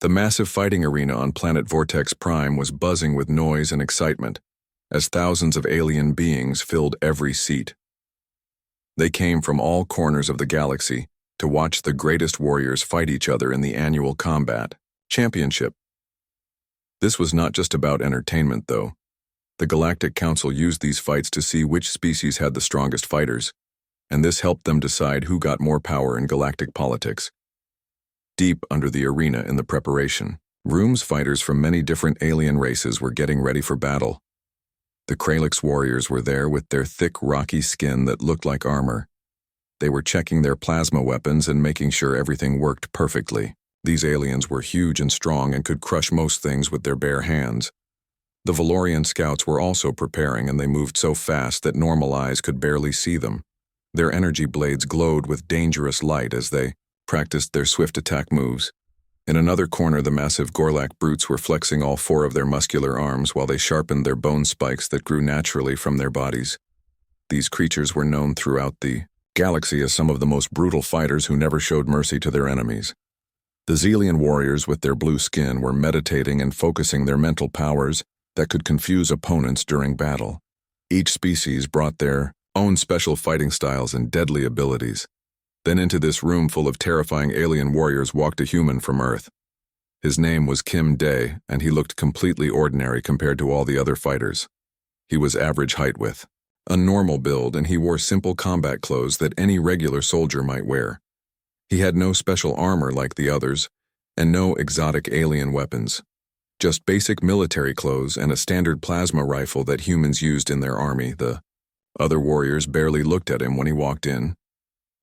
The massive fighting arena on planet Vortex Prime was buzzing with noise and excitement, as thousands of alien beings filled every seat. They came from all corners of the galaxy to watch the greatest warriors fight each other in the annual combat championship. This was not just about entertainment, though. The Galactic Council used these fights to see which species had the strongest fighters, and this helped them decide who got more power in galactic politics. Deep under the arena in the preparation rooms, fighters from many different alien races were getting ready for battle. The Kralix warriors were there with their thick, rocky skin that looked like armor. They were checking their plasma weapons and making sure everything worked perfectly. These aliens were huge and strong and could crush most things with their bare hands. The Valorian scouts were also preparing, and they moved so fast that normal eyes could barely see them. Their energy blades glowed with dangerous light as they practiced their swift attack moves. In another corner, the massive Gorlak brutes were flexing all four of their muscular arms while they sharpened their bone spikes that grew naturally from their bodies. These creatures were known throughout the galaxy as some of the most brutal fighters who never showed mercy to their enemies. The Xelian warriors with their blue skin were meditating and focusing their mental powers that could confuse opponents during battle. Each species brought their own special fighting styles and deadly abilities. Then into this room full of terrifying alien warriors walked a human from Earth. His name was Kim Day, and he looked completely ordinary compared to all the other fighters. He was average height with a normal build, and he wore simple combat clothes that any regular soldier might wear. He had no special armor like the others, and no exotic alien weapons. Just basic military clothes and a standard plasma rifle that humans used in their army. The other warriors barely looked at him when he walked in.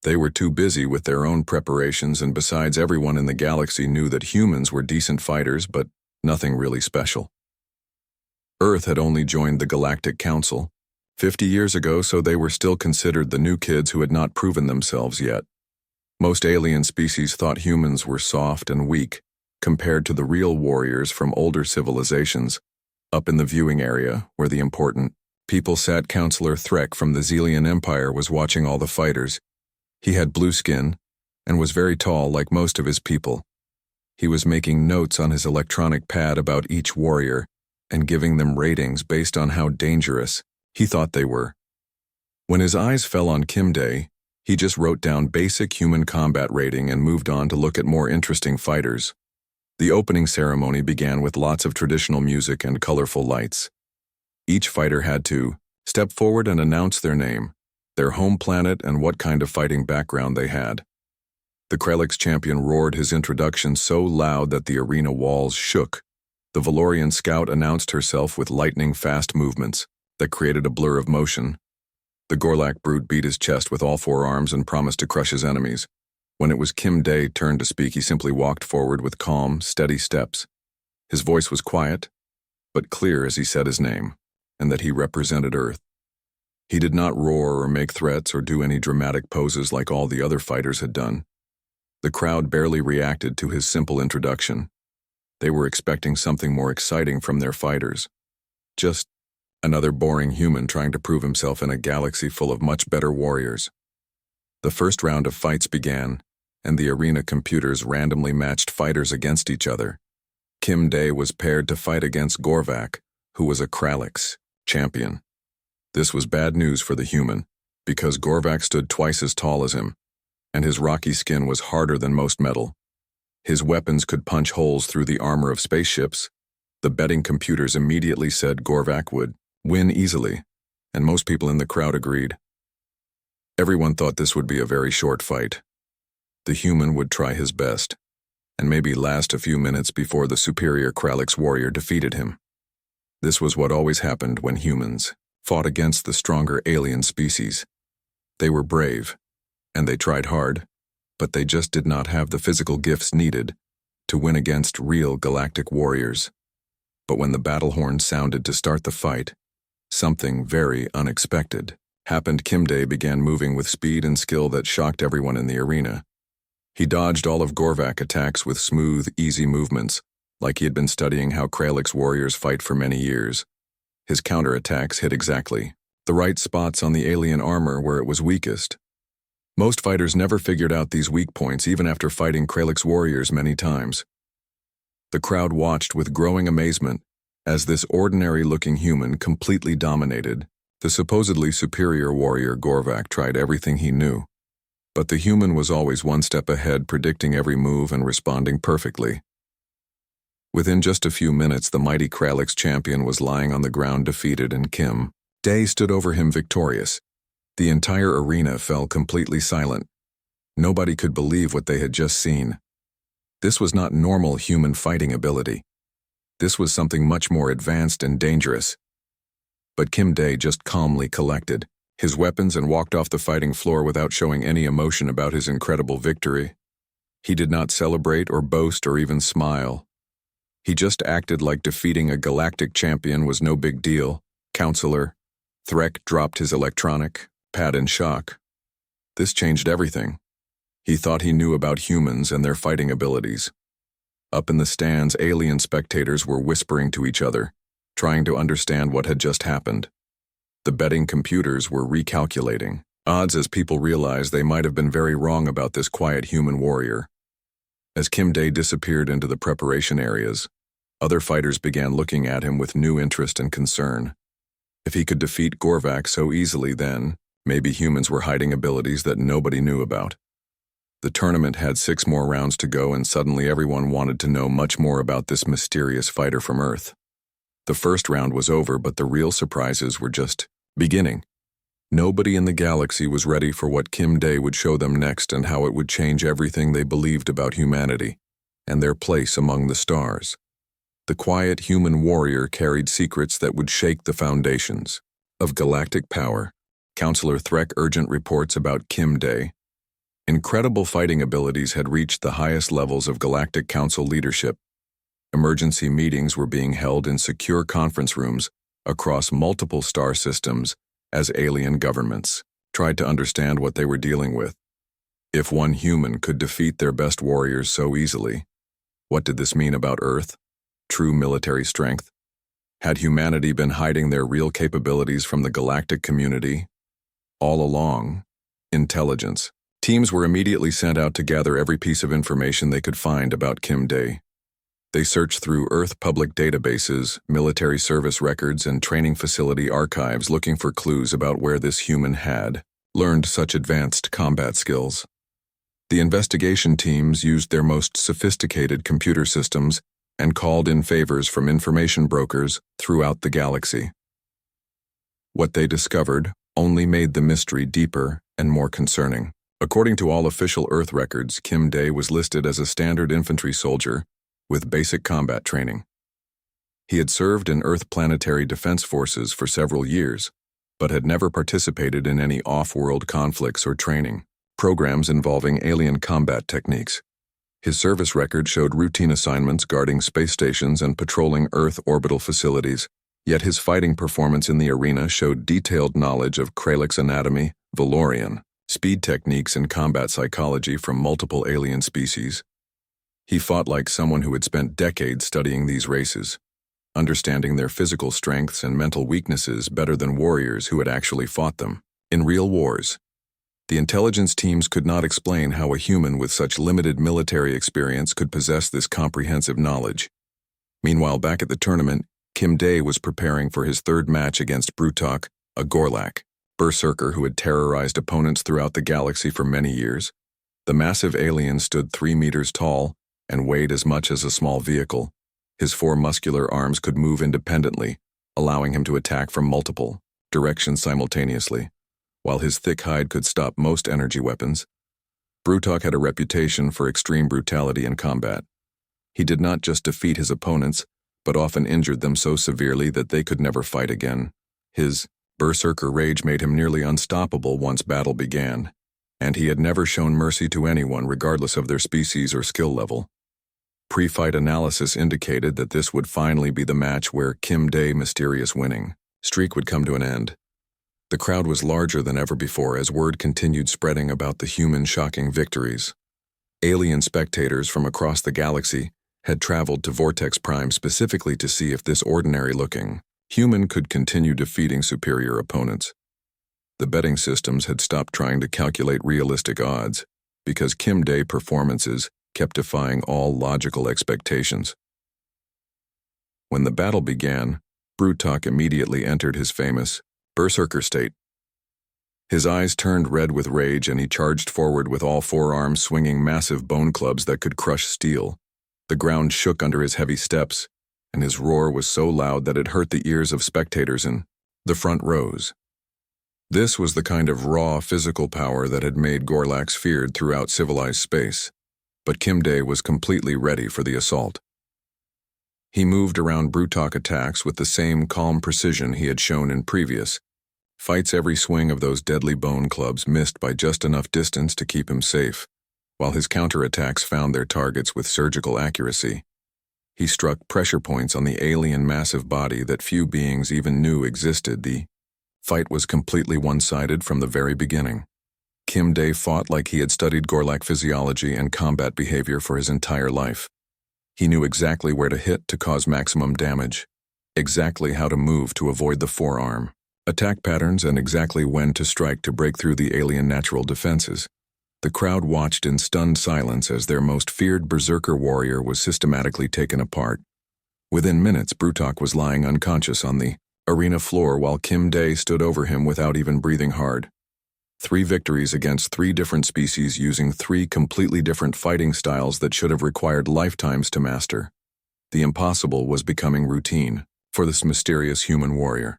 They were too busy with their own preparations, and besides, everyone in the galaxy knew that humans were decent fighters, but nothing really special. Earth had only joined the Galactic Council 50 years ago, so they were still considered the new kids who had not proven themselves yet. Most alien species thought humans were soft and weak compared to the real warriors from older civilizations. Up in the viewing area, where the important people sat, Counselor Threk from the Xelian Empire was watching all the fighters. He had blue skin and was very tall like most of his people. He was making notes on his electronic pad about each warrior and giving them ratings based on how dangerous he thought they were. When his eyes fell on Kim Day, he just wrote down basic human combat rating and moved on to look at more interesting fighters. The opening ceremony began with lots of traditional music and colorful lights. Each fighter had to step forward and announce their name, their home planet, and what kind of fighting background they had. The Kralix champion roared his introduction so loud that the arena walls shook. The Valorian scout announced herself with lightning-fast movements that created a blur of motion. The Gorlak brute beat his chest with all four arms and promised to crush his enemies. When it was Kim Day turn to speak, he simply walked forward with calm, steady steps. His voice was quiet, but clear as he said his name, and that he represented Earth. He did not roar or make threats or do any dramatic poses like all the other fighters had done. The crowd barely reacted to his simple introduction. They were expecting something more exciting from their fighters. Just another boring human trying to prove himself in a galaxy full of much better warriors. The first round of fights began, and the arena computers randomly matched fighters against each other. Kim Day was paired to fight against Gorvak, who was a Kralix champion. This was bad news for the human, because Gorvak stood twice as tall as him, and his rocky skin was harder than most metal. His weapons could punch holes through the armor of spaceships. The betting computers immediately said Gorvak would win easily, and most people in the crowd agreed. Everyone thought this would be a very short fight. The human would try his best, and maybe last a few minutes before the superior Kralix warrior defeated him. This was what always happened when humans fought against the stronger alien species. They were brave, and they tried hard, but they just did not have the physical gifts needed to win against real galactic warriors. But when the battle horn sounded to start the fight, something very unexpected happened. Kim Day began moving with speed and skill that shocked everyone in the arena. He dodged all of Gorvak attacks with smooth, easy movements, like he had been studying how Kralix warriors fight for many years. His counterattacks hit exactly the right spots on the alien armor where it was weakest. Most fighters never figured out these weak points even after fighting Kralix warriors many times. The crowd watched with growing amazement as this ordinary-looking human completely dominated. The supposedly superior warrior Gorvak tried everything he knew, but the human was always one step ahead, predicting every move and responding perfectly. Within just a few minutes, the mighty Kralix champion was lying on the ground defeated, and Kim Day stood over him victorious. The entire arena fell completely silent. Nobody could believe what they had just seen. This was not normal human fighting ability. This was something much more advanced and dangerous. But Kim Day just calmly collected his weapons and walked off the fighting floor without showing any emotion about his incredible victory. He did not celebrate or boast or even smile. He just acted like defeating a galactic champion was no big deal. Counselor Threk dropped his electronic pad in shock. This changed everything. He thought he knew about humans and their fighting abilities. Up in the stands, alien spectators were whispering to each other, trying to understand what had just happened. The betting computers were recalculating odds as people realized they might have been very wrong about this quiet human warrior. As Kim Day disappeared into the preparation areas, other fighters began looking at him with new interest and concern. If he could defeat Gorvak so easily, then maybe humans were hiding abilities that nobody knew about. The tournament had 6 more rounds to go, and suddenly everyone wanted to know much more about this mysterious fighter from Earth. The first round was over, but the real surprises were just beginning. Nobody in the galaxy was ready for what Kim Day would show them next and how it would change everything they believed about humanity and their place among the stars. The quiet human warrior carried secrets that would shake the foundations of galactic power. Counselor Threk urgent reports about Kim Day. Incredible fighting abilities had reached the highest levels of Galactic Council leadership. Emergency meetings were being held in secure conference rooms across multiple star systems as alien governments tried to understand what they were dealing with. If one human could defeat their best warriors so easily, what did this mean about Earth? True military strength? Had humanity been hiding their real capabilities from the galactic community? All along, intelligence. Teams were immediately sent out to gather every piece of information they could find about Kim Day. They searched through Earth public databases, military service records, and training facility archives looking for clues about where this human had learned such advanced combat skills. The investigation teams used their most sophisticated computer systems and called in favors from information brokers throughout the galaxy. What they discovered only made the mystery deeper and more concerning. According to all official Earth records, Kim Day was listed as a standard infantry soldier with basic combat training. He had served in Earth planetary defense forces for several years, but had never participated in any off-world conflicts or training programs involving alien combat techniques. His service record showed routine assignments guarding space stations and patrolling Earth orbital facilities, yet his fighting performance in the arena showed detailed knowledge of Kralix anatomy, Valorian speed techniques, and combat psychology from multiple alien species. He fought like someone who had spent decades studying these races, understanding their physical strengths and mental weaknesses better than warriors who had actually fought them in real wars. The intelligence teams could not explain how a human with such limited military experience could possess this comprehensive knowledge. Meanwhile, back at the tournament, Kim Day was preparing for his 3rd match against Brutok, a Gorlak berserker who had terrorized opponents throughout the galaxy for many years. The massive alien stood 3 meters tall and weighed as much as a small vehicle. His 4 muscular arms could move independently, allowing him to attack from multiple directions simultaneously, while his thick hide could stop most energy weapons. Brutok had a reputation for extreme brutality in combat. He did not just defeat his opponents, but often injured them so severely that they could never fight again. His berserker rage made him nearly unstoppable once battle began, and he had never shown mercy to anyone regardless of their species or skill level. Pre-fight analysis indicated that this would finally be the match where Kim Day's mysterious winning streak would come to an end. The crowd was larger than ever before as word continued spreading about the human shocking victories. Alien spectators from across the galaxy had traveled to Vortex Prime specifically to see if this ordinary-looking human could continue defeating superior opponents. The betting systems had stopped trying to calculate realistic odds because Kim Day performances kept defying all logical expectations. When the battle began, Brutok immediately entered his famous berserker state. His eyes turned red with rage and he charged forward with all four arms swinging massive bone clubs that could crush steel. The ground shook under his heavy steps, and his roar was so loud that it hurt the ears of spectators in the front rows. This was the kind of raw physical power that had made Gorlax feared throughout civilized space, but Kim Dae was completely ready for the assault. He moved around Brutok attacks with the same calm precision he had shown in previous fights. Every swing of those deadly bone clubs missed by just enough distance to keep him safe, while his counterattacks found their targets with surgical accuracy. He struck pressure points on the alien massive body that few beings even knew existed. The fight was completely one-sided from the very beginning. Kim Dae fought like he had studied Gorlak physiology and combat behavior for his entire life. He knew exactly where to hit to cause maximum damage, exactly how to move to avoid the forearm attack patterns, and exactly when to strike to break through the alien natural defenses. The crowd watched in stunned silence as their most feared berserker warrior was systematically taken apart. Within minutes, Brutok was lying unconscious on the arena floor while Kim Dae stood over him without even breathing hard. 3 victories against 3 different species using 3 completely different fighting styles that should have required lifetimes to master. The impossible was becoming routine for this mysterious human warrior.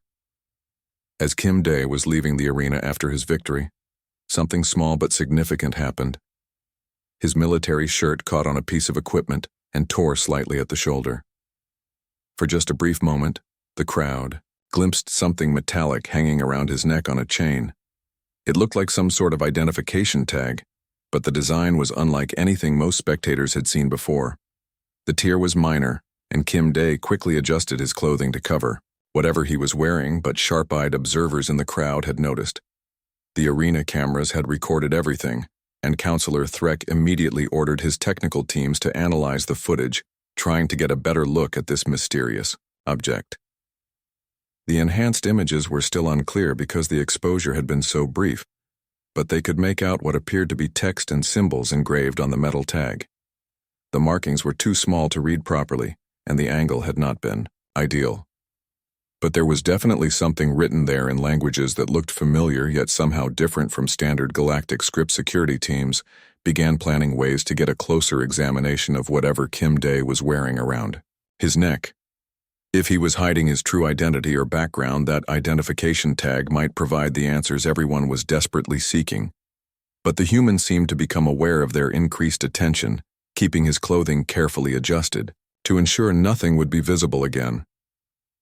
As Kim Dae was leaving the arena after his victory, something small but significant happened. His military shirt caught on a piece of equipment and tore slightly at the shoulder. For just a brief moment, the crowd glimpsed something metallic hanging around his neck on a chain. It looked like some sort of identification tag, but the design was unlike anything most spectators had seen before. The tear was minor, and Kim Dae quickly adjusted his clothing to cover whatever he was wearing, but sharp-eyed observers in the crowd had noticed. The arena cameras had recorded everything, and Counselor Threk immediately ordered his technical teams to analyze the footage, trying to get a better look at this mysterious object. The enhanced images were still unclear because the exposure had been so brief, but they could make out what appeared to be text and symbols engraved on the metal tag. The markings were too small to read properly, and the angle had not been ideal. But there was definitely something written there in languages that looked familiar yet somehow different from standard Galactic script. Security teams began planning ways to get a closer examination of whatever Kim Dae was wearing around his neck. If he was hiding his true identity or background, that identification tag might provide the answers everyone was desperately seeking. But the human seemed to become aware of their increased attention, keeping his clothing carefully adjusted to ensure nothing would be visible again.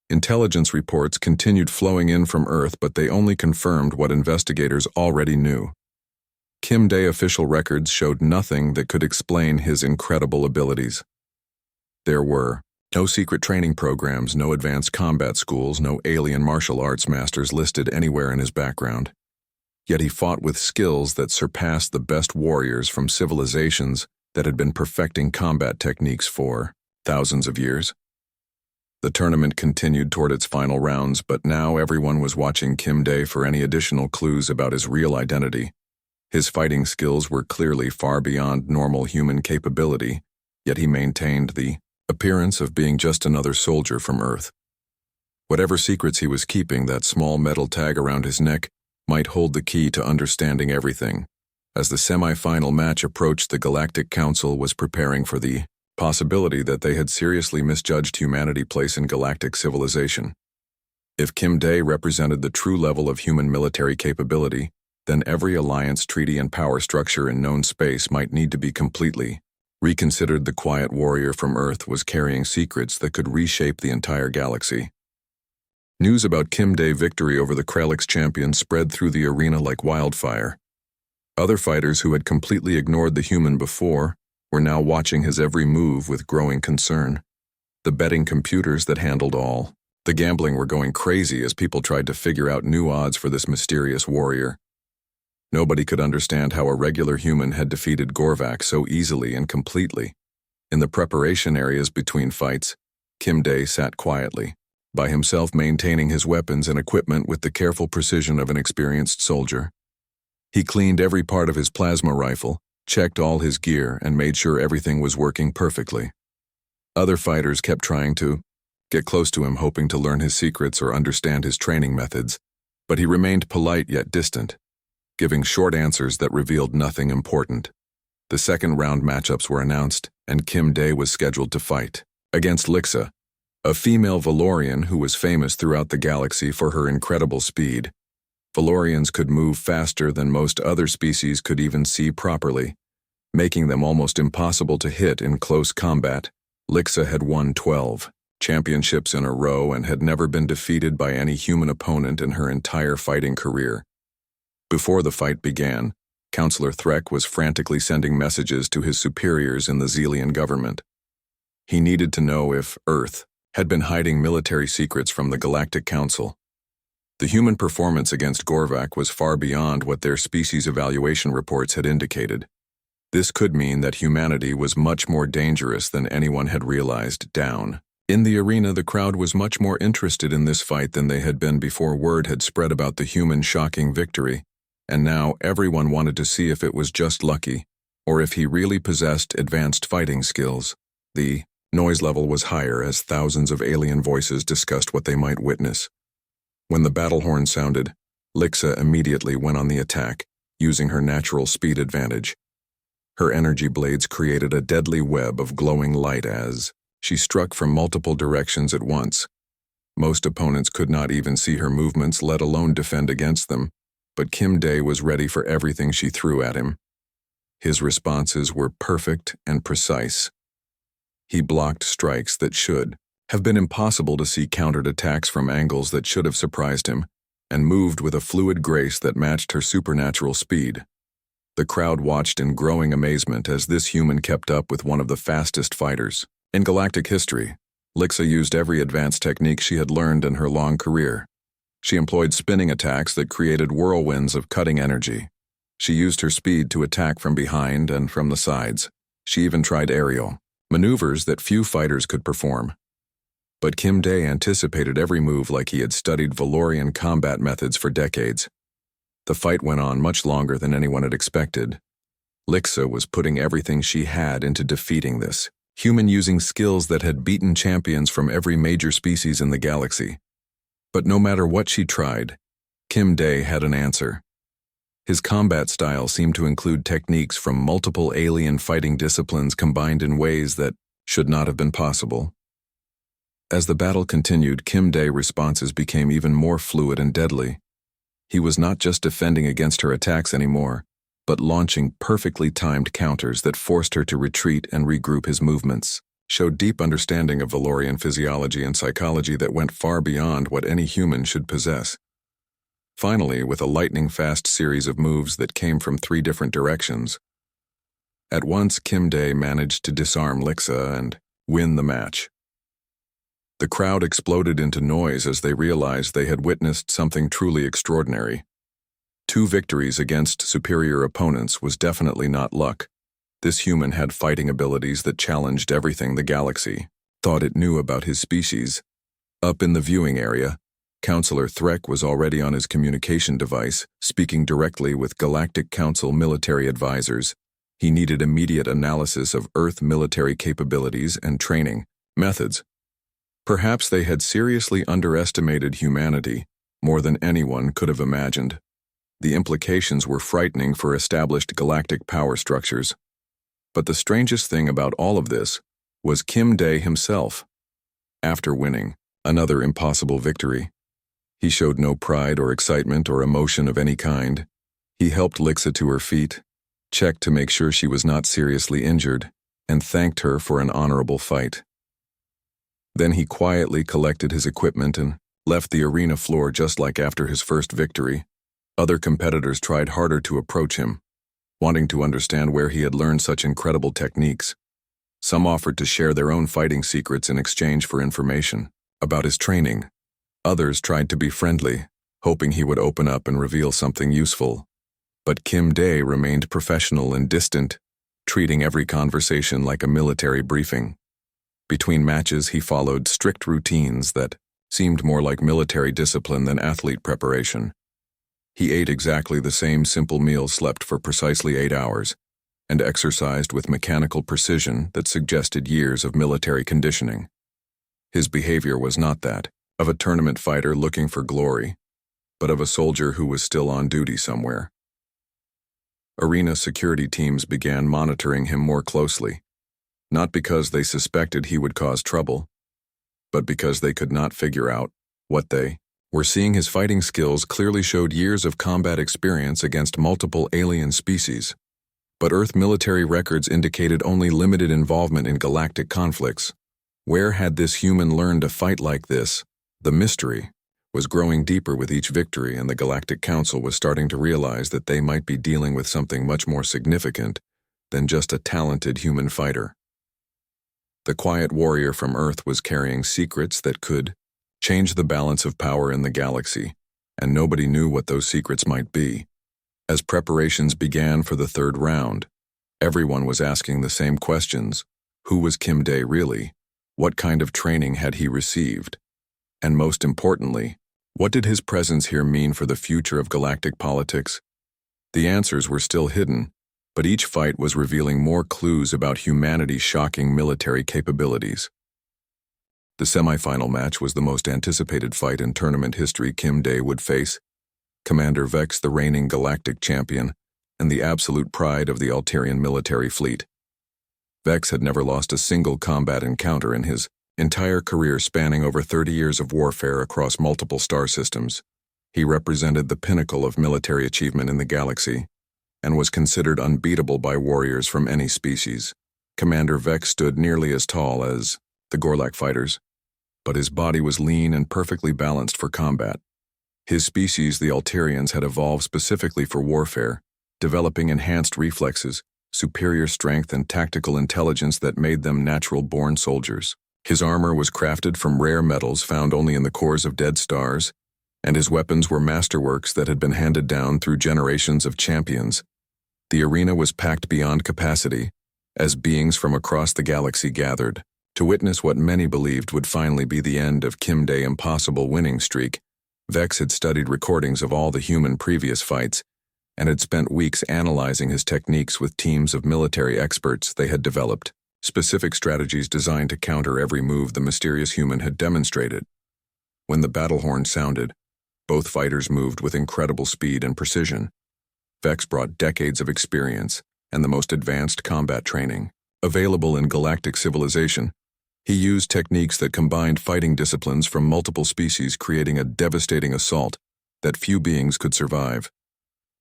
Intelligence reports continued flowing in from Earth, but they only confirmed what investigators already knew. Kim Dae official records showed nothing that could explain his incredible abilities. There were no secret training programs, no advanced combat schools, no alien martial arts masters listed anywhere in his background. Yet he fought with skills that surpassed the best warriors from civilizations that had been perfecting combat techniques for thousands of years. The tournament continued toward its final rounds, but now everyone was watching Kim Dae for any additional clues about his real identity. His fighting skills were clearly far beyond normal human capability, yet he maintained the appearance of being just another soldier from Earth. Whatever secrets he was keeping, that small metal tag around his neck might hold the key to understanding everything. As the semi-final match approached, the Galactic Council was preparing for the possibility that they had seriously misjudged humanity's place in galactic civilization. If Kim Dae represented the true level of human military capability, then every alliance treaty and power structure in known space might need to be completely reconsidered. The quiet warrior from Earth was carrying secrets that could reshape the entire galaxy. News about Kim Dae's victory over the Kralix champion spread through the arena like wildfire. Other fighters who had completely ignored the human before were now watching his every move with growing concern. The betting computers that handled all the gambling were going crazy as people tried to figure out new odds for this mysterious warrior. Nobody could understand how a regular human had defeated Gorvac so easily and completely. In the preparation areas between fights, Kim Dae sat quietly, by himself, maintaining his weapons and equipment with the careful precision of an experienced soldier. He cleaned every part of his plasma rifle, checked all his gear, and made sure everything was working perfectly. Other fighters kept trying to get close to him hoping to learn his secrets or understand his training methods, but he remained polite yet distant, giving short answers that revealed nothing important. The second round matchups were announced, and Kim Dae was scheduled to fight against Lixa, a female Valorian who was famous throughout the galaxy for her incredible speed. Valorians could move faster than most other species could even see properly, making them almost impossible to hit in close combat. Lixa had won 12 championships in a row and had never been defeated by any human opponent in her entire fighting career. Before the fight began, Counselor Threk was frantically sending messages to his superiors in the Xelian government. He needed to know if Earth had been hiding military secrets from the Galactic Council. The human performance against Gorvak was far beyond what their species evaluation reports had indicated. This could mean that humanity was much more dangerous than anyone had realized. Down in the arena, the crowd was much more interested in this fight than they had been before word had spread about the human shocking victory, and now everyone wanted to see if it was just lucky, or if he really possessed advanced fighting skills. The noise level was higher as thousands of alien voices discussed what they might witness. When the battle horn sounded, Lixa immediately went on the attack, using her natural speed advantage. Her energy blades created a deadly web of glowing light as she struck from multiple directions at once. Most opponents could not even see her movements, let alone defend against them, but Kim Dae was ready for everything she threw at him. His responses were perfect and precise. He blocked strikes that should have been impossible to see, countered attacks from angles that should have surprised him, and moved with a fluid grace that matched her supernatural speed. The crowd watched in growing amazement as this human kept up with one of the fastest fighters in galactic history. Lixa used every advanced technique she had learned in her long career. She employed spinning attacks that created whirlwinds of cutting energy. She used her speed to attack from behind and from the sides. She even tried aerial maneuvers that few fighters could perform. But Kim Dae anticipated every move like he had studied Valorian combat methods for decades. The fight went on much longer than anyone had expected. Lixa was putting everything she had into defeating this human, using skills that had beaten champions from every major species in the galaxy. But no matter what she tried, Kim Dae had an answer. His combat style seemed to include techniques from multiple alien fighting disciplines combined in ways that should not have been possible. As the battle continued, Kim Dae's responses became even more fluid and deadly. He was not just defending against her attacks anymore, but launching perfectly timed counters that forced her to retreat and regroup. His movements showed deep understanding of Valorian physiology and psychology that went far beyond what any human should possess. Finally, with a lightning-fast series of moves that came from 3 different directions, at once Kim Dae managed to disarm Lixa and win the match. The crowd exploded into noise as they realized they had witnessed something truly extraordinary. 2 victories against superior opponents was definitely not luck. This human had fighting abilities that challenged everything the galaxy thought it knew about his species. Up in the viewing area, Counselor Threk was already on his communication device, speaking directly with Galactic Council military advisors. He needed immediate analysis of Earth military capabilities and training methods. Perhaps they had seriously underestimated humanity, more than anyone could have imagined. The implications were frightening for established galactic power structures. But the strangest thing about all of this was Kim Dae himself. After winning another impossible victory, he showed no pride or excitement or emotion of any kind. He helped Lixa to her feet, checked to make sure she was not seriously injured, and thanked her for an honorable fight. Then he quietly collected his equipment and left the arena floor just like after his first victory. Other competitors tried harder to approach him, wanting to understand where he had learned such incredible techniques. Some offered to share their own fighting secrets in exchange for information about his training. Others tried to be friendly, hoping he would open up and reveal something useful. But Kim Dae remained professional and distant, treating every conversation like a military briefing. Between matches, he followed strict routines that seemed more like military discipline than athlete preparation. He ate exactly the same simple meal, slept for precisely 8 hours, and exercised with mechanical precision that suggested years of military conditioning. His behavior was not that of a tournament fighter looking for glory, but of a soldier who was still on duty somewhere. Arena security teams began monitoring him more closely, not because they suspected he would cause trouble, but because they could not figure out what they were seeing. His fighting skills clearly showed years of combat experience against multiple alien species, but Earth military records indicated only limited involvement in galactic conflicts. Where had this human learned to fight like this? The mystery was growing deeper with each victory, and the Galactic Council was starting to realize that they might be dealing with something much more significant than just a talented human fighter. The quiet warrior from Earth was carrying secrets that could change the balance of power in the galaxy, and nobody knew what those secrets might be. As preparations began for the third round, everyone was asking the same questions. Who was Kim Day really? What kind of training had he received? And most importantly, what did his presence here mean for the future of galactic politics? The answers were still hidden, but each fight was revealing more clues about humanity's shocking military capabilities. The semifinal match was the most anticipated fight in tournament history. Kim Day would face Commander Vex, the reigning galactic champion and the absolute pride of the Alterian military fleet. Vex had never lost a single combat encounter in his entire career, spanning over 30 years of warfare across multiple star systems. He represented the pinnacle of military achievement in the galaxy and was considered unbeatable by warriors from any species. Commander Vex stood nearly as tall as the Gorlak fighters, but his body was lean and perfectly balanced for combat. His species, the Alterians, had evolved specifically for warfare, developing enhanced reflexes, superior strength, and tactical intelligence that made them natural-born soldiers. His armor was crafted from rare metals found only in the cores of dead stars, and his weapons were masterworks that had been handed down through generations of champions. The arena was packed beyond capacity, as beings from across the galaxy gathered to witness what many believed would finally be the end of Kim Day's impossible winning streak. Vex had studied recordings of all the human previous fights and had spent weeks analyzing his techniques with teams of military experts. They had developed specific strategies designed to counter every move the mysterious human had demonstrated. When the battle horn sounded, both fighters moved with incredible speed and precision. Vex brought decades of experience and the most advanced combat training available in galactic civilization. He used techniques that combined fighting disciplines from multiple species, creating a devastating assault that few beings could survive.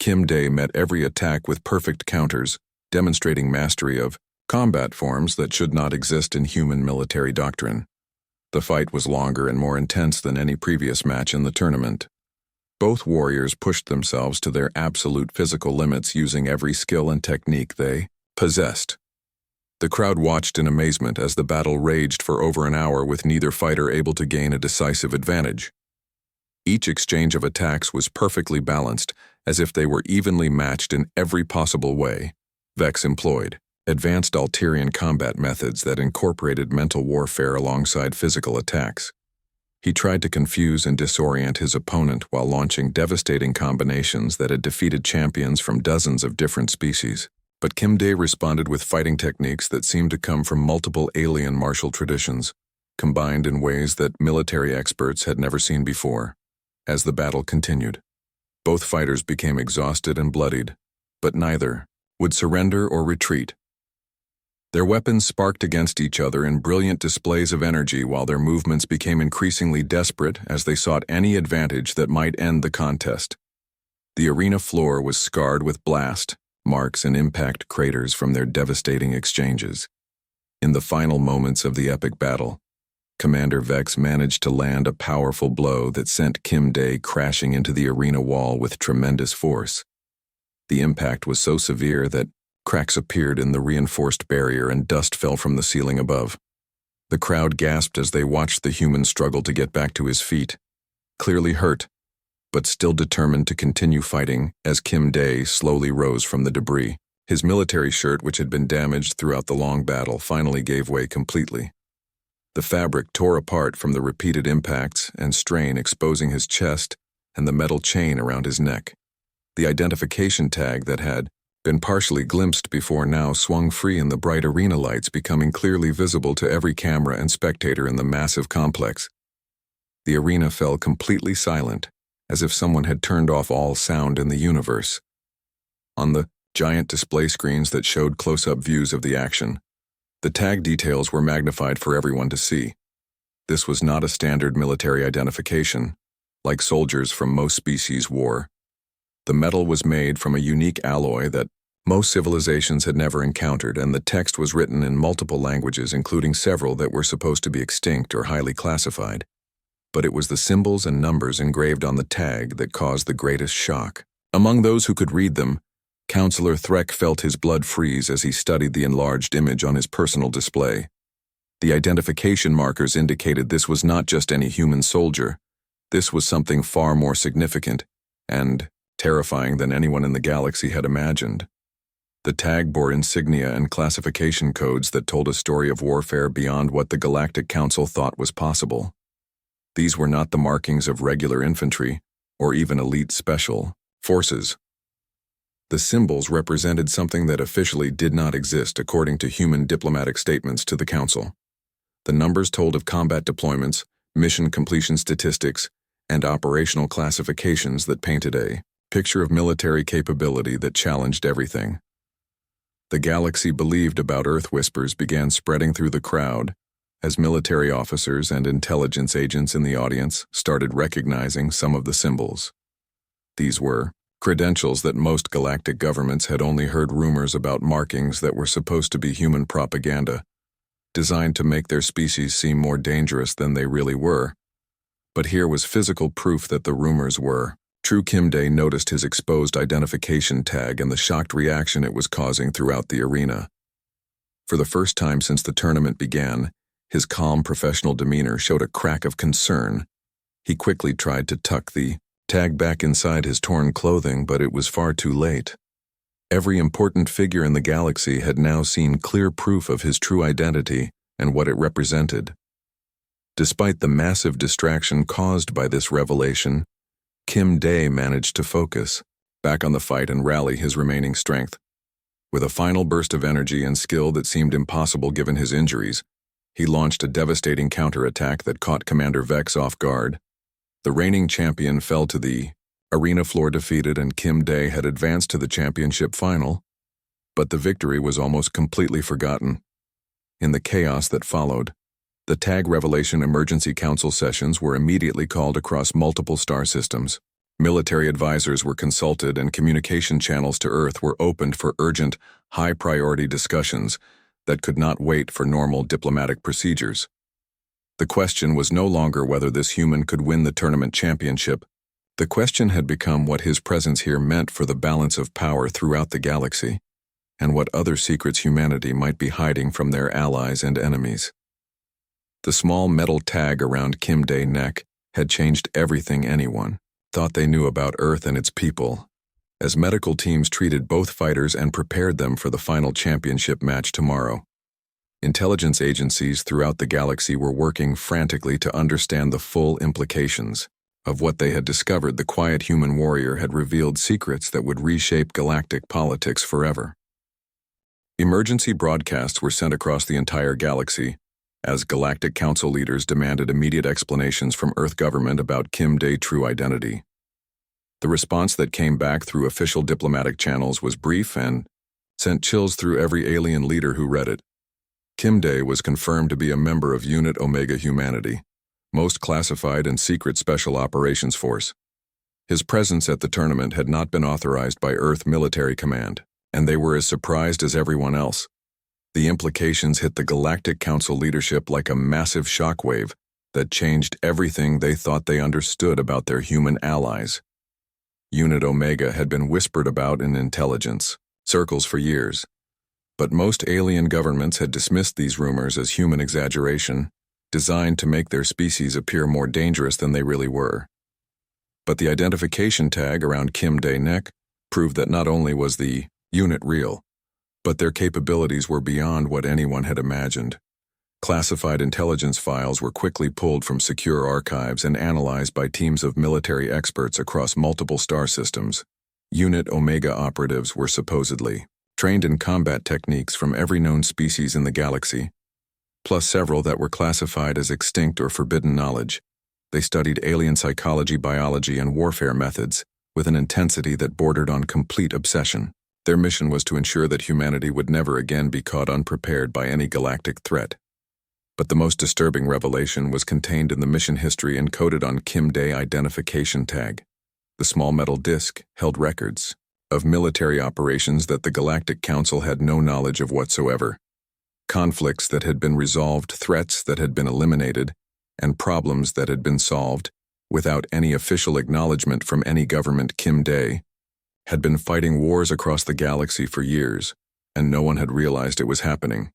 Kim Day met every attack with perfect counters, demonstrating mastery of combat forms that should not exist in human military doctrine. The fight was longer and more intense than any previous match in the tournament. Both warriors pushed themselves to their absolute physical limits, using every skill and technique they possessed. The crowd watched in amazement as the battle raged for over an hour, with neither fighter able to gain a decisive advantage. Each exchange of attacks was perfectly balanced, as if they were evenly matched in every possible way. Vex employed advanced Alterian combat methods that incorporated mental warfare alongside physical attacks. He tried to confuse and disorient his opponent while launching devastating combinations that had defeated champions from dozens of different species. But Kim Day responded with fighting techniques that seemed to come from multiple alien martial traditions, combined in ways that military experts had never seen before. As the battle continued, both fighters became exhausted and bloodied, but neither would surrender or retreat. Their weapons sparked against each other in brilliant displays of energy, while their movements became increasingly desperate as they sought any advantage that might end the contest. The arena floor was scarred with blast marks and impact craters from their devastating exchanges. In the final moments of the epic battle, Commander Vex managed to land a powerful blow that sent Kim Day crashing into the arena wall with tremendous force. The impact was so severe that cracks appeared in the reinforced barrier and dust fell from the ceiling above. The crowd gasped as they watched the human struggle to get back to his feet, clearly hurt, but still determined to continue fighting as Kim Day slowly rose from the debris. His military shirt, which had been damaged throughout the long battle, finally gave way completely. The fabric tore apart from the repeated impacts and strain, exposing his chest and the metal chain around his neck. The identification tag that had been partially glimpsed before, now swung free in the bright arena lights, becoming clearly visible to every camera and spectator in the massive complex. The arena fell completely silent, as if someone had turned off all sound in the universe. On the giant display screens that showed close-up views of the action, the tag details were magnified for everyone to see. This was not a standard military identification, like soldiers from most species wore. The metal was made from a unique alloy that most civilizations had never encountered, and the text was written in multiple languages, including several that were supposed to be extinct or highly classified. But it was the symbols and numbers engraved on the tag that caused the greatest shock. Among those who could read them, Counselor Threk felt his blood freeze as he studied the enlarged image on his personal display. The identification markers indicated this was not just any human soldier. This was something far more significant and terrifying than anyone in the galaxy had imagined. The tag bore insignia and classification codes that told a story of warfare beyond what the Galactic Council thought was possible. These were not the markings of regular infantry or even elite special forces. The symbols represented something that officially did not exist according to human diplomatic statements to the Council. The numbers told of combat deployments, mission completion statistics, and operational classifications that painted a picture of military capability that challenged everything. The galaxy believed about Earth whispers began spreading through the crowd as military officers and intelligence agents in the audience started recognizing some of the symbols. These were credentials that most galactic governments had only heard rumors about, markings that were supposed to be human propaganda, designed to make their species seem more dangerous than they really were. But here was physical proof that the rumors were true. Kim Day noticed his exposed identification tag and the shocked reaction it was causing throughout the arena. For the first time since the tournament began, his calm professional demeanor showed a crack of concern. He quickly tried to tuck the tag back inside his torn clothing, but it was far too late. Every important figure in the galaxy had now seen clear proof of his true identity and what it represented. Despite the massive distraction caused by this revelation, Kim Day managed to focus back on the fight and rally his remaining strength. With a final burst of energy and skill that seemed impossible given his injuries, he launched a devastating counterattack that caught Commander Vex off guard. The reigning champion fell to the arena floor defeated, and Kim Day had advanced to the championship final, but the victory was almost completely forgotten. In the chaos that followed, the Tag Revelation Emergency Council sessions were immediately called across multiple star systems. Military advisors were consulted, and communication channels to Earth were opened for urgent, high-priority discussions that could not wait for normal diplomatic procedures. The question was no longer whether this human could win the tournament championship. The question had become what his presence here meant for the balance of power throughout the galaxy, and what other secrets humanity might be hiding from their allies and enemies. The small metal tag around Kim Day's neck had changed everything anyone thought they knew about Earth and its people, as medical teams treated both fighters and prepared them for the final championship match tomorrow. Intelligence agencies throughout the galaxy were working frantically to understand the full implications of what they had discovered. The quiet human warrior had revealed secrets that would reshape galactic politics forever. Emergency broadcasts were sent across the entire galaxy, as Galactic Council leaders demanded immediate explanations from Earth government about Kim Day's true identity. The response that came back through official diplomatic channels was brief and sent chills through every alien leader who read it. Kim Day was confirmed to be a member of Unit Omega Humanity, most classified and secret special operations force. His presence at the tournament had not been authorized by Earth Military Command, and they were as surprised as everyone else. The implications hit the Galactic Council leadership like a massive shockwave that changed everything they thought they understood about their human allies. Unit Omega had been whispered about in intelligence circles for years, but most alien governments had dismissed these rumors as human exaggeration, designed to make their species appear more dangerous than they really were. But the identification tag around Kim Day's neck proved that not only was the unit real, but their capabilities were beyond what anyone had imagined. Classified intelligence files were quickly pulled from secure archives and analyzed by teams of military experts across multiple star systems. Unit Omega operatives were supposedly trained in combat techniques from every known species in the galaxy, plus several that were classified as extinct or forbidden knowledge. They studied alien psychology, biology, and warfare methods with an intensity that bordered on complete obsession. Their mission was to ensure that humanity would never again be caught unprepared by any galactic threat. But the most disturbing revelation was contained in the mission history encoded on Kim Day identification tag. The small metal disc held records of military operations that the Galactic Council had no knowledge of whatsoever. Conflicts that had been resolved, threats that had been eliminated, and problems that had been solved without any official acknowledgement from any government. Kim Day had been fighting wars across the galaxy for years, and no one had realized it was happening.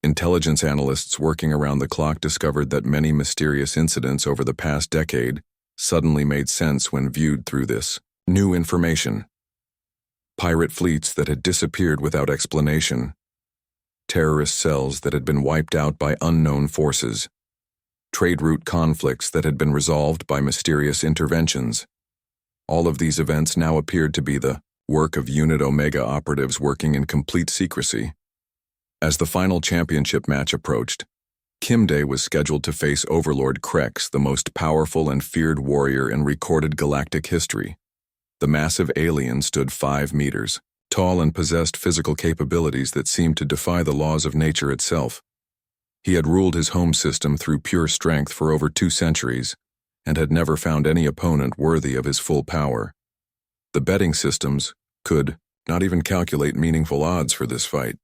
Intelligence analysts working around the clock discovered that many mysterious incidents over the past decade suddenly made sense when viewed through this new information. Pirate fleets that had disappeared without explanation, terrorist cells that had been wiped out by unknown forces, trade route conflicts that had been resolved by mysterious interventions. All of these events now appeared to be the work of Unit Omega operatives working in complete secrecy. As the final championship match approached, Kim Day was scheduled to face Overlord Krex, the most powerful and feared warrior in recorded galactic history. The massive alien stood 5 meters tall and possessed physical capabilities that seemed to defy the laws of nature itself. He had ruled his home system through pure strength for over 2 centuries and had never found any opponent worthy of his full power. The betting systems could not even calculate meaningful odds for this fight.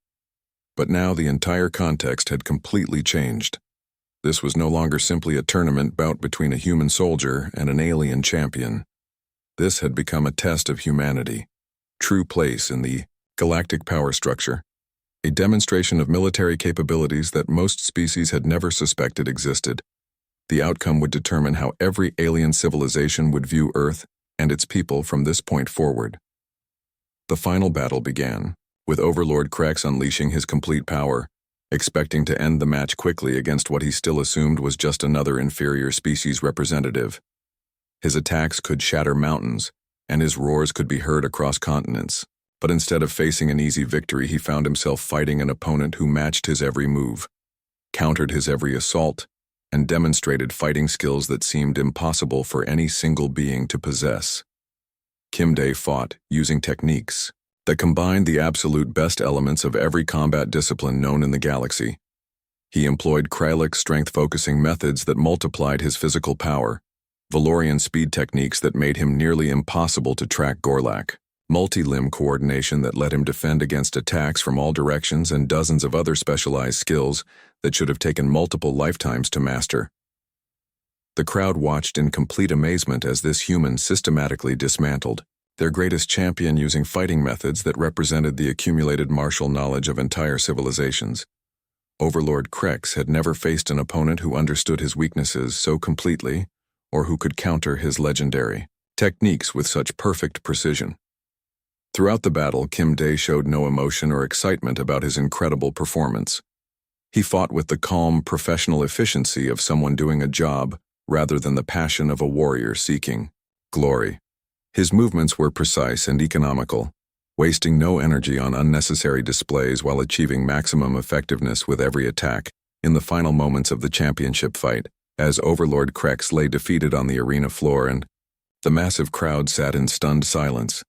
But now the entire context had completely changed. This was no longer simply a tournament bout between a human soldier and an alien champion. This had become a test of humanity, true place in the galactic power structure, a demonstration of military capabilities that most species had never suspected existed. The outcome would determine how every alien civilization would view Earth and its people from this point forward. The final battle began, with Overlord Krex unleashing his complete power, expecting to end the match quickly against what he still assumed was just another inferior species representative. His attacks could shatter mountains, and his roars could be heard across continents. But instead of facing an easy victory, he found himself fighting an opponent who matched his every move, countered his every assault, and demonstrated fighting skills that seemed impossible for any single being to possess. Kim Day fought using techniques that combined the absolute best elements of every combat discipline known in the galaxy. He employed Kryllic strength-focusing methods that multiplied his physical power, Valorian speed techniques that made him nearly impossible to track Gorlak, multi-limb coordination that let him defend against attacks from all directions, and dozens of other specialized skills that should have taken multiple lifetimes to master. The crowd watched in complete amazement as this human systematically dismantled their greatest champion using fighting methods that represented the accumulated martial knowledge of entire civilizations. Overlord Krex had never faced an opponent who understood his weaknesses so completely, or who could counter his legendary techniques with such perfect precision. Throughout the battle, Kim Day showed no emotion or excitement about his incredible performance. He fought with the calm, professional efficiency of someone doing a job rather than the passion of a warrior seeking glory. His movements were precise and economical, wasting no energy on unnecessary displays while achieving maximum effectiveness with every attack. In the final moments of the championship fight, as Overlord Krex lay defeated on the arena floor and the massive crowd sat in stunned silence,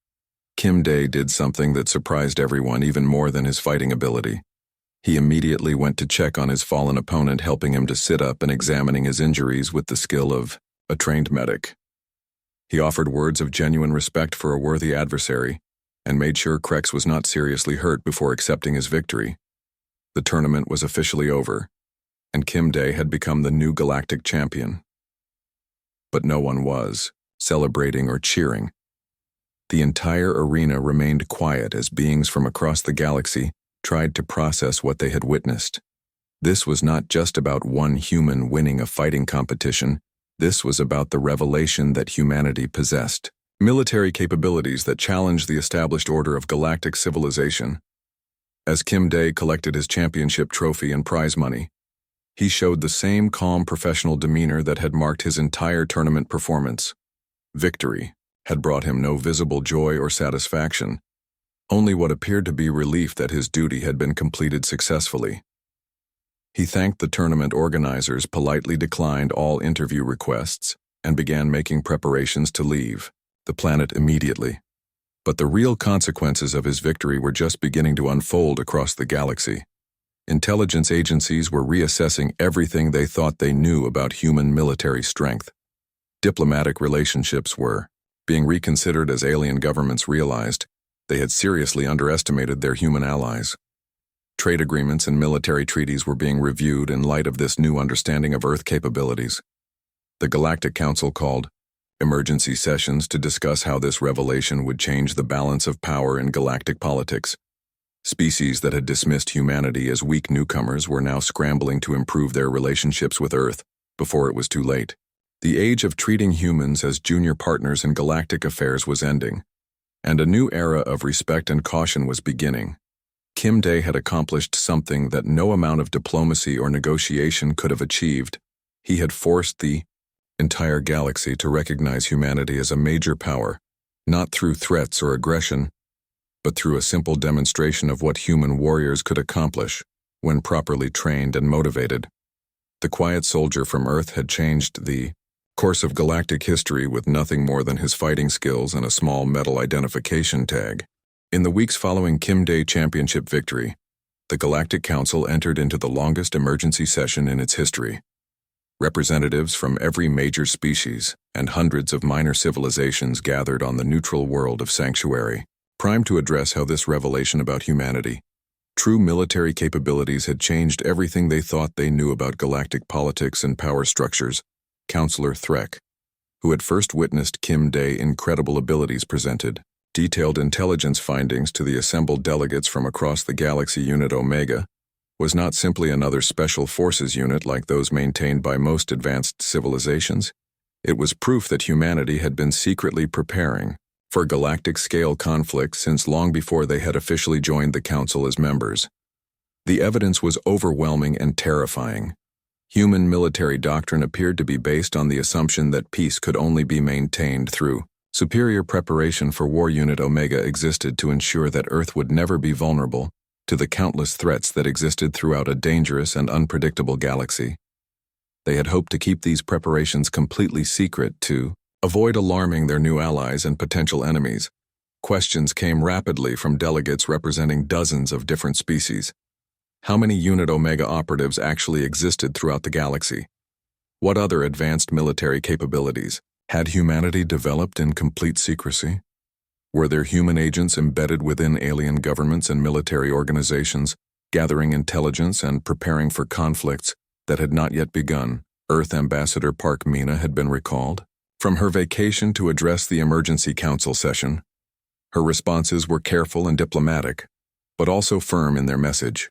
Kim Day did something that surprised everyone even more than his fighting ability. He immediately went to check on his fallen opponent, helping him to sit up and examining his injuries with the skill of a trained medic. He offered words of genuine respect for a worthy adversary and made sure Krex was not seriously hurt before accepting his victory. The tournament was officially over, and Kim Day had become the new galactic champion. But no one was celebrating or cheering. The entire arena remained quiet as beings from across the galaxy tried to process what they had witnessed. This was not just about one human winning a fighting competition. This was about the revelation that humanity possessed military capabilities that challenged the established order of galactic civilization. As Kim Day collected his championship trophy and prize money, he showed the same calm professional demeanor that had marked his entire tournament performance. Victory had brought him no visible joy or satisfaction, only what appeared to be relief that his duty had been completed successfully. He thanked the tournament organizers, politely declined all interview requests, and began making preparations to leave the planet immediately. But the real consequences of his victory were just beginning to unfold across the galaxy. Intelligence agencies were reassessing everything they thought they knew about human military strength. Diplomatic relationships were being reconsidered as alien governments realized they had seriously underestimated their human allies. Trade agreements and military treaties were being reviewed in light of this new understanding of Earth capabilities. The Galactic Council called emergency sessions to discuss how this revelation would change the balance of power in galactic politics. Species that had dismissed humanity as weak newcomers were now scrambling to improve their relationships with Earth before it was too late. The age of treating humans as junior partners in galactic affairs was ending, and a new era of respect and caution was beginning. Kim Day had accomplished something that no amount of diplomacy or negotiation could have achieved. He had forced the entire galaxy to recognize humanity as a major power, not through threats or aggression, but through a simple demonstration of what human warriors could accomplish when properly trained and motivated. The quiet soldier from Earth had changed the course of galactic history with nothing more than his fighting skills and a small metal identification tag. In the weeks following Kim Day championship victory, the Galactic Council entered into the longest emergency session in its history. Representatives from every major species and hundreds of minor civilizations gathered on the neutral world of Sanctuary, primed to address how this revelation about humanity, true military capabilities had changed everything they thought they knew about galactic politics and power structures. Counselor Threk, who had first witnessed Kim Day's incredible abilities presented, detailed intelligence findings to the assembled delegates from across the galaxy. Unit Omega was not simply another special forces unit like those maintained by most advanced civilizations. It was proof that humanity had been secretly preparing for galactic-scale conflict since long before they had officially joined the Council as members. The evidence was overwhelming and terrifying. Human military doctrine appeared to be based on the assumption that peace could only be maintained through superior preparation for war. Unit Omega existed to ensure that Earth would never be vulnerable to the countless threats that existed throughout a dangerous and unpredictable galaxy. They had hoped to keep these preparations completely secret to avoid alarming their new allies and potential enemies. Questions came rapidly from delegates representing dozens of different species. How many Unit Omega operatives actually existed throughout the galaxy? What other advanced military capabilities had humanity developed in complete secrecy? Were there human agents embedded within alien governments and military organizations, gathering intelligence and preparing for conflicts that had not yet begun? Earth Ambassador Park Mina had been recalled from her vacation to address the emergency council session. Her responses were careful and diplomatic, but also firm in their message.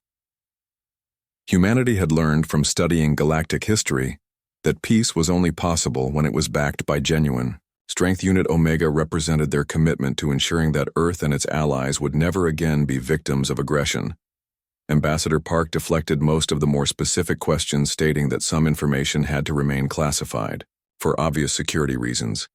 Humanity had learned from studying galactic history that peace was only possible when it was backed by genuine strength. Unit Omega represented their commitment to ensuring that Earth and its allies would never again be victims of aggression. Ambassador Park deflected most of the more specific questions, stating that some information had to remain classified for obvious security reasons.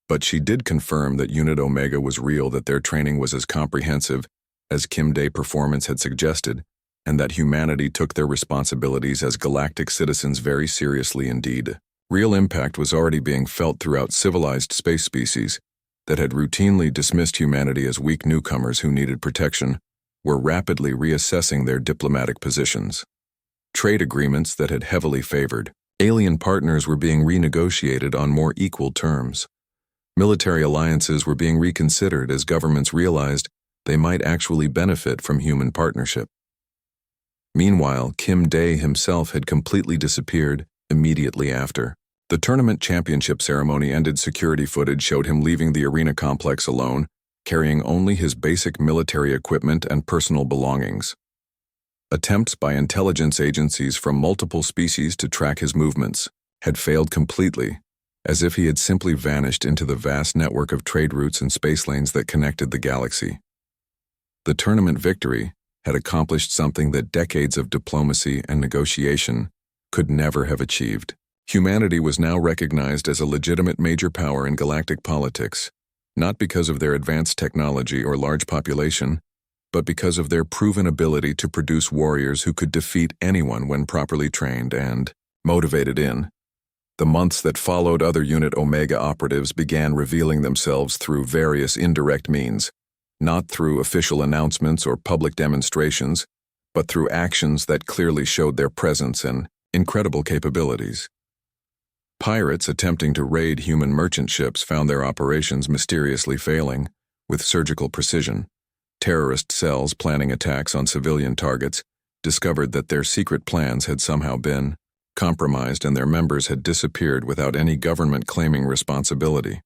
But she did confirm that Unit Omega was real, that their training was as comprehensive as Kim Day performance had suggested, and that humanity took their responsibilities as galactic citizens very seriously indeed. Real impact was already being felt throughout civilized space species that had routinely dismissed humanity as weak newcomers who needed protection, were rapidly reassessing their diplomatic positions. Trade agreements that had heavily favored alien partners were being renegotiated on more equal terms. Military alliances were being reconsidered as governments realized they might actually benefit from human partnership. Meanwhile, Kim Day himself had completely disappeared immediately after. The tournament championship ceremony ended. Security footage showed him leaving the arena complex alone, carrying only his basic military equipment and personal belongings. Attempts by intelligence agencies from multiple species to track his movements had failed completely, as if he had simply vanished into the vast network of trade routes and space lanes that connected the galaxy. The tournament victory had accomplished something that decades of diplomacy and negotiation could never have achieved. Humanity was now recognized as a legitimate major power in galactic politics, not because of their advanced technology or large population, but because of their proven ability to produce warriors who could defeat anyone when properly trained and motivated in. The months that followed, other Unit Omega operatives began revealing themselves through various indirect means, not through official announcements or public demonstrations, but through actions that clearly showed their presence and incredible capabilities. Pirates attempting to raid human merchant ships found their operations mysteriously failing, with surgical precision. Terrorist cells planning attacks on civilian targets discovered that their secret plans had somehow been compromised and their members had disappeared without any government claiming responsibility.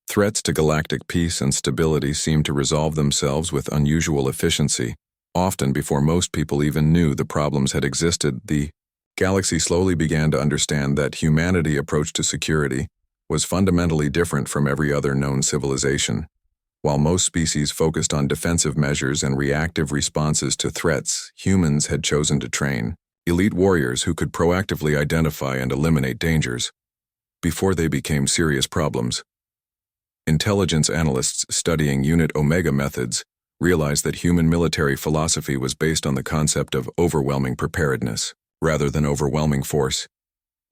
Threats to galactic peace and stability seemed to resolve themselves with unusual efficiency, often before most people even knew the problems had existed. The galaxy slowly began to understand that humanity's approach to security was fundamentally different from every other known civilization. While most species focused on defensive measures and reactive responses to threats, humans had chosen to train elite warriors who could proactively identify and eliminate dangers before they became serious problems. Intelligence analysts studying Unit Omega methods realized that human military philosophy was based on the concept of overwhelming preparedness, rather than overwhelming force.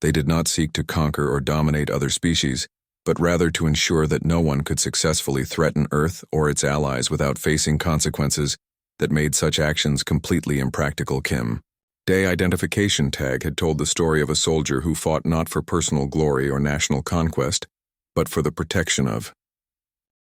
They did not seek to conquer or dominate other species, but rather to ensure that no one could successfully threaten Earth or its allies without facing consequences that made such actions completely impractical. Kim Day Identification Tag had told the story of a soldier who fought not for personal glory or national conquest, but for the protection of